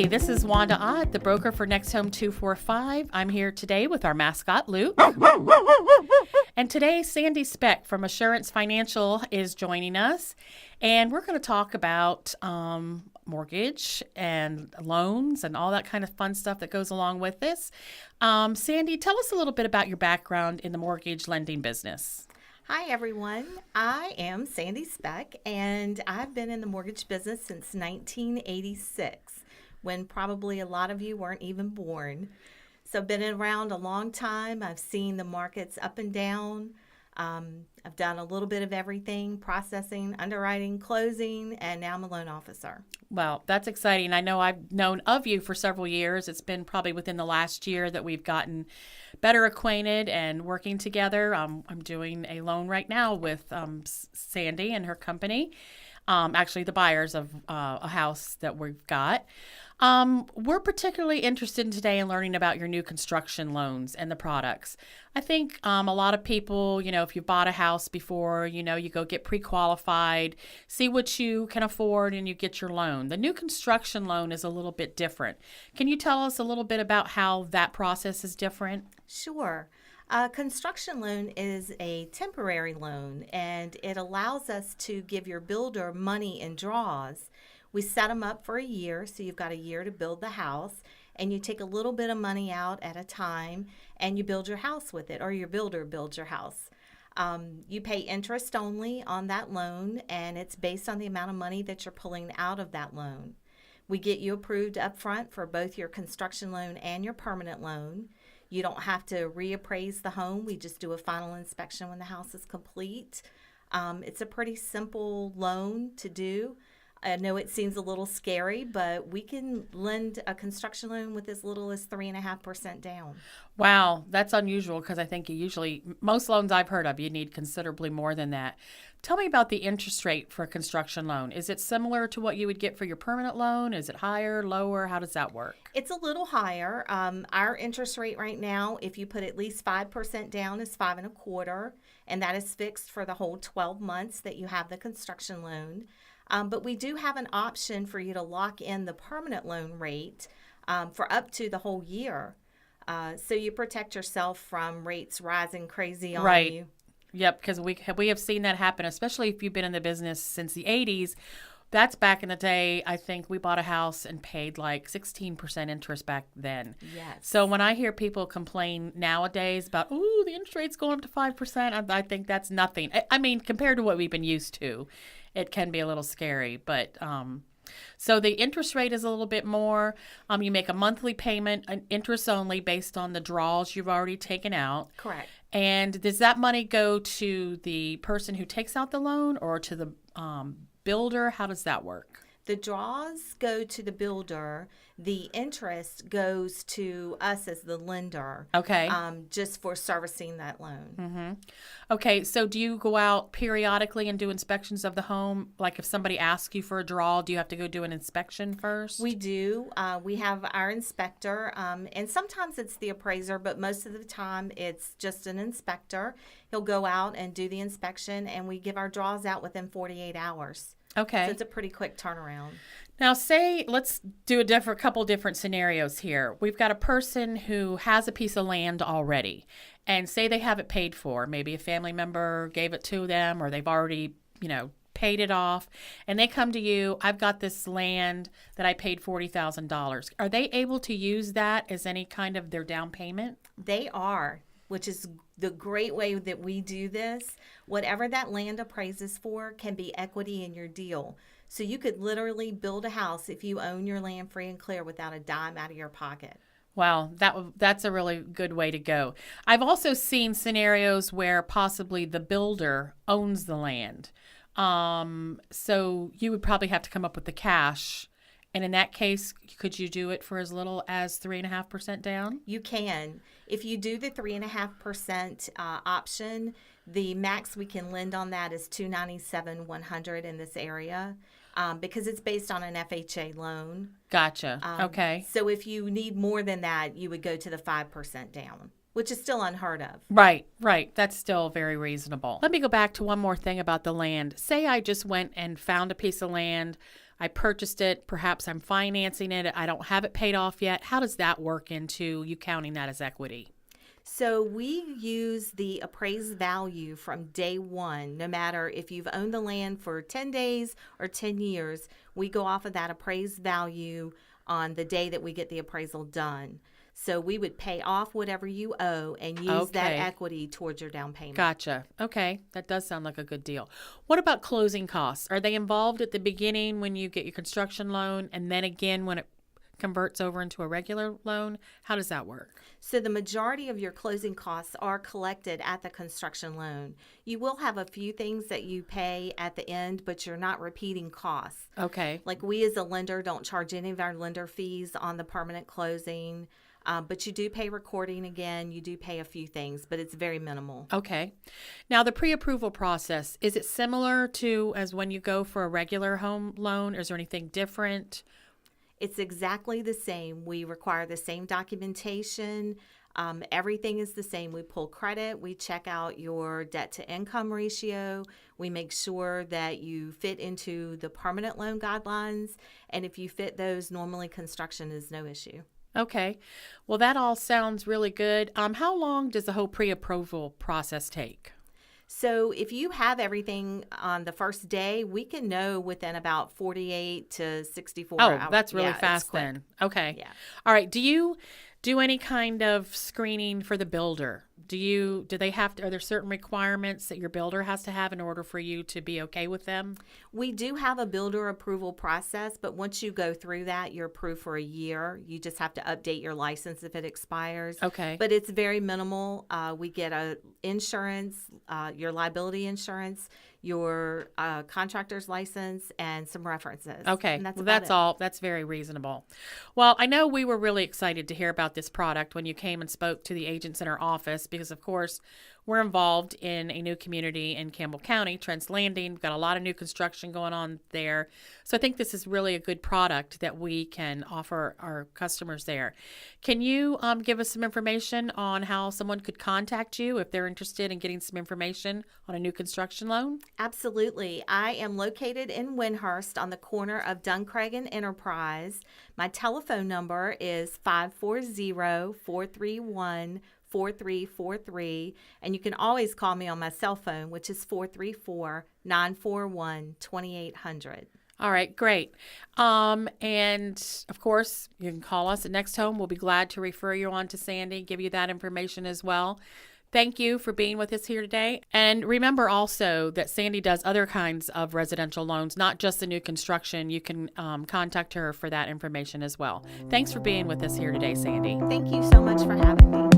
Hey, this is Wanda Ott, the broker for Next Home 245. I'm here today with our mascot, Luke. And today, Sandy Speck from Assurance Financial is joining us. And we're going to talk about mortgage and loans and all that kind of fun stuff that goes along with this. Sandy, tell us a little bit about your background in the mortgage lending business. Hi, everyone. I am Sandy Speck, and I've been in the mortgage business since 1986, when probably a lot of you weren't even born. So I've been around a long time. I've seen the markets up and down. I've done a little bit of everything: processing, underwriting, closing, and now I'm a loan officer. Well, that's exciting. I know I've known of you for several years. It's been probably within the last year that we've gotten better acquainted and working together. I'm doing a loan right now with Sandy and her company, actually the buyers of a house that we've got. We're particularly interested today in learning about your new construction loans and the products. I think a lot of people, if you've bought a house before, you go get pre-qualified, see what you can afford, and you get your loan. The new construction loan is a little bit different. Can you tell us a little bit about how that process is different? Sure. A construction loan is a temporary loan, and it allows us to give your builder money in draws. We set them up for a year, so you've got a year to build the house, and you take a little bit of money out at a time, and you build your house with it, or your builder builds your house. You pay interest only on that loan, and it's based on the amount of money that you're pulling out of that loan. We get you approved up front for both your construction loan and your permanent loan. You don't have to reappraise the home. We just do a final inspection when the house is complete. It's a pretty simple loan to do. I know it seems a little scary, but we can lend a construction loan with as little as 3.5% down. Wow, that's unusual because I think most loans I've heard of, you need considerably more than that. Tell me about the interest rate for a construction loan. Is it similar to what you would get for your permanent loan? Is it higher, lower? How does that work? It's a little higher. Our interest rate right now, if you put at least 5% down, is 5.25%, and that is fixed for the whole 12 months that you have the construction loan. But we do have an option for you to lock in the permanent loan rate for up to the whole year. So you protect yourself from rates rising crazy on Right. you. Yep, because we have seen that happen, especially if you've been in the business since the 80s. That's back in the day. I think we bought a house and paid like 16% interest back then. Yes. So when I hear people complain nowadays about, the interest rate's going up to 5%, I think that's nothing. I mean, compared to what we've been used to, it can be a little scary. But so the interest rate is a little bit more. You make a monthly payment, an interest only, based on the draws you've already taken out. Correct. And does that money go to the person who takes out the loan or to the builder? How does that work? The draws go to the builder. The interest goes to us as the lender. Okay. Just for servicing that loan. Mm-hmm. Okay, so do you go out periodically and do inspections of the home? Like if somebody asks you for a draw, do you have to go do an inspection first? We do. We have our inspector, and sometimes it's the appraiser, but most of the time it's just an inspector. He'll go out and do the inspection, and we give our draws out within 48 hours. Okay. So it's a pretty quick turnaround. Now, let's do a couple different scenarios here. We've got a person who has a piece of land already, and say they have it paid for. Maybe a family member gave it to them, or they've already, paid it off, and they come to you. I've got this land that I paid $40,000. Are they able to use that as any kind of their down payment? They are, which is the great way that we do this. Whatever that land appraises for can be equity in your deal. So you could literally build a house if you own your land free and clear without a dime out of your pocket. Wow, that's a really good way to go. I've also seen scenarios where possibly the builder owns the land. So you would probably have to come up with the cash. And in that case, could you do it for as little as 3.5% down? You can. If you do the 3.5% option, the max we can lend on that is $297,100 in this area, because it's based on an FHA loan. Gotcha. Okay. So if you need more than that, you would go to the 5% down, which is still unheard of. Right. That's still very reasonable. Let me go back to one more thing about the land. Say I just went and found a piece of land. I purchased it, perhaps I'm financing it, I don't have it paid off yet. How does that work into you counting that as equity? So we use the appraised value from day one, no matter if you've owned the land for 10 days or 10 years, we go off of that appraised value on the day that we get the appraisal done. So we would pay off whatever you owe and use that Okay. equity towards your down payment. Gotcha. Okay. That does sound like a good deal. What about closing costs? Are they involved at the beginning when you get your construction loan and then again when it converts over into a regular loan? How does that work? So the majority of your closing costs are collected at the construction loan. You will have a few things that you pay at the end, but you're not repeating costs. Okay. Like we as a lender don't charge any of our lender fees on the permanent closing, but you do pay recording again. You do pay a few things, but it's very minimal. Okay. Now, the pre-approval process, is it similar to as when you go for a regular home loan? Or is there anything different? It's exactly the same. We require the same documentation. Everything is the same. We pull credit. We check out your debt to income ratio. We make sure that you fit into the permanent loan guidelines. And if you fit those, normally construction is no issue. Okay. Well, that all sounds really good. How long does the whole pre-approval process take? So if you have everything on the first day, we can know within about 48 to 64 Oh, hours. that's really Yeah, it's fast quick. then. Okay. Yeah. All right. Do you do any kind of screening for the builder? Do they have to, are there certain requirements that your builder has to have in order for you to be okay with them? We do have a builder approval process, but once you go through that, you're approved for a year. You just have to update your license if it expires. Okay. But it's very minimal. We get a insurance, your liability insurance, your contractor's license, and some references. Okay. And that's Well, about that's it. all. That's very reasonable. Well, I know we were really excited to hear about this product when you came and spoke to the agents in our office because, of course, we're involved in a new community in Campbell County, Trent's Landing. We've got a lot of new construction going on there. So I think this is really a good product that we can offer our customers there. Can you give us some information on how someone could contact you if they're interested in getting some information on a new construction loan? Absolutely. I am located in Windhurst on the corner of Duncraig and Enterprise. My telephone number is 540-431-4343, and you can always call me on my cell phone, which is 434-941-2800. All right, great. And of course, you can call us at Next Home. We'll be glad to refer you on to Sandy, give you that information as well. Thank you for being with us here today. And remember also that Sandy does other kinds of residential loans, not just the new construction. You can contact her for that information as well. Thanks for being with us here today, Sandy. Thank you so much for having me.